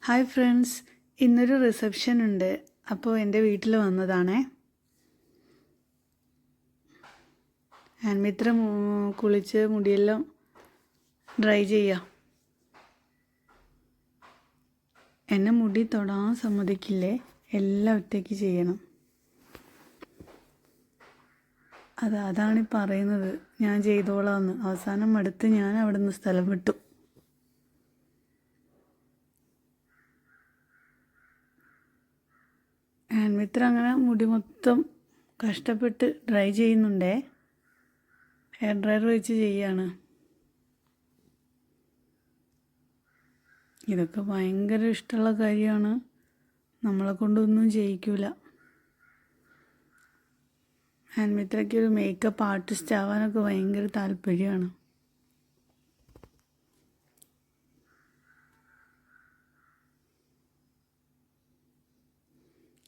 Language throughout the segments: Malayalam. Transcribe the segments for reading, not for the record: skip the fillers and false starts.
ഹായ് ഫ്രണ്ട്സ്, ഇന്നൊരു റിസപ്ഷൻ ഉണ്ട്. അപ്പോൾ എൻ്റെ വീട്ടിൽ വന്നതാണേ. ആൻമിത്ര കുളിച്ച് മുടിയെല്ലാം ഡ്രൈ ചെയ്യാം. എന്നെ മുടി തൊടാൻ സമ്മതിക്കില്ലേ, എല്ലാം ഒറ്റയ്ക്ക് ചെയ്യണം. അതാണ് പറയുന്നത്, ഞാൻ ചെയ്തോളാമെന്ന്. അവസാനം അടുത്ത് ഞാൻ അവിടെ നിന്ന് സ്ഥലം വിട്ടു. ആൻമിത്ര അങ്ങനെ മുടി മൊത്തം കഷ്ടപ്പെട്ട് ഡ്രൈ ചെയ്യുന്നുണ്ടേ. ഹെയർ ഡ്രയർ വെച്ച് ചെയ്യാണ്. ഇതൊക്കെ ഭയങ്കര ഇഷ്ടമുള്ള കാര്യമാണ്. നമ്മളെ കൊണ്ടൊന്നും ചെയ്യിക്കില്ല. ആൻമിത്രയ്ക്ക് ഒരു മേക്കപ്പ് ആർട്ടിസ്റ്റ് ആവാനൊക്കെ ഭയങ്കര താല്പര്യമാണ്.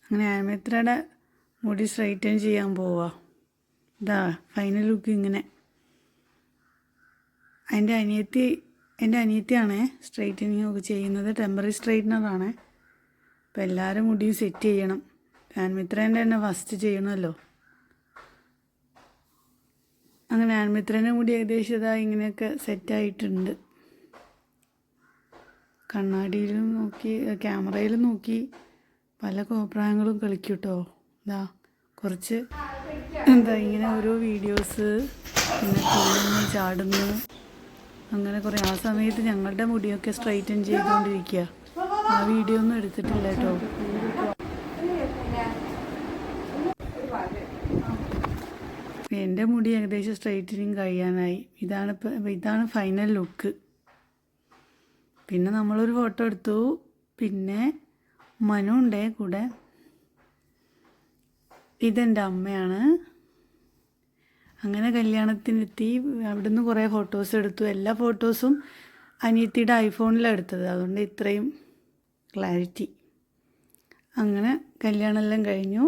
അങ്ങനെ ആൻമിത്രയുടെ മുടി സ്ട്രൈറ്റൻ ചെയ്യാൻ പോവാ. ഇതാ ഫൈനൽ ലുക്ക് ഇങ്ങനെ. എൻ്റെ അനിയത്തിയാണേ സ്ട്രൈറ്റനിങ് ഒക്കെ ചെയ്യുന്നത്. ടെമ്പററി സ്ട്രൈറ്റ്നറാണ്. അപ്പോൾ എല്ലാവരും മുടിയും സെറ്റ് ചെയ്യണം. ആൻമിത്രേൻ്റെ തന്നെ ഫസ്റ്റ് ചെയ്യണമല്ലോ. അങ്ങനെ ആൻമിത്രേൻ്റെ മുടി ഏകദേശം ഇതാ ഇങ്ങനെയൊക്കെ സെറ്റായിട്ടുണ്ട്. കണ്ണാടിയിലും നോക്കി, ക്യാമറയിലും നോക്കി പല കോപ്രായങ്ങളും കളിക്കും കേട്ടോ. ഇതാ കുറച്ച് ഇങ്ങനെ ഓരോ വീഡിയോസ്, പിന്നെ തുള്ളുന്നു ചാടുന്നു, അങ്ങനെ കുറേ. ആ സമയത്ത് ഞങ്ങളുടെ മുടിയൊക്കെ സ്ട്രൈറ്റൻ ചെയ്തുകൊണ്ടിരിക്കുക. ആ വീഡിയോ ഒന്നും എടുത്തിട്ടില്ല കേട്ടോ. എൻ്റെ മുടി ഏകദേശം സ്ട്രൈറ്റനിങ് കഴിയാനായി. ഇതാണ് ഫൈനൽ ലുക്ക്. പിന്നെ നമ്മളൊരു ഫോട്ടോ എടുത്തു. പിന്നെ മനു ഉണ്ടേ കൂടെ. ഇതെൻ്റെ അമ്മയാണ്. അങ്ങനെ കല്യാണത്തിനെത്തി. അവിടുന്ന് കുറേ ഫോട്ടോസ് എടുത്തു. എല്ലാ ഫോട്ടോസും അനിയത്തിയുടെ ഐഫോണിലാണ് എടുത്തത്. അതുകൊണ്ട് ഇത്രയും ക്ലാരിറ്റി. അങ്ങനെ കല്യാണമെല്ലാം കഴിഞ്ഞു.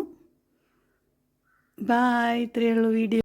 ബായ്. ഇത്രയേ ഉള്ളൂ വീഡിയോ.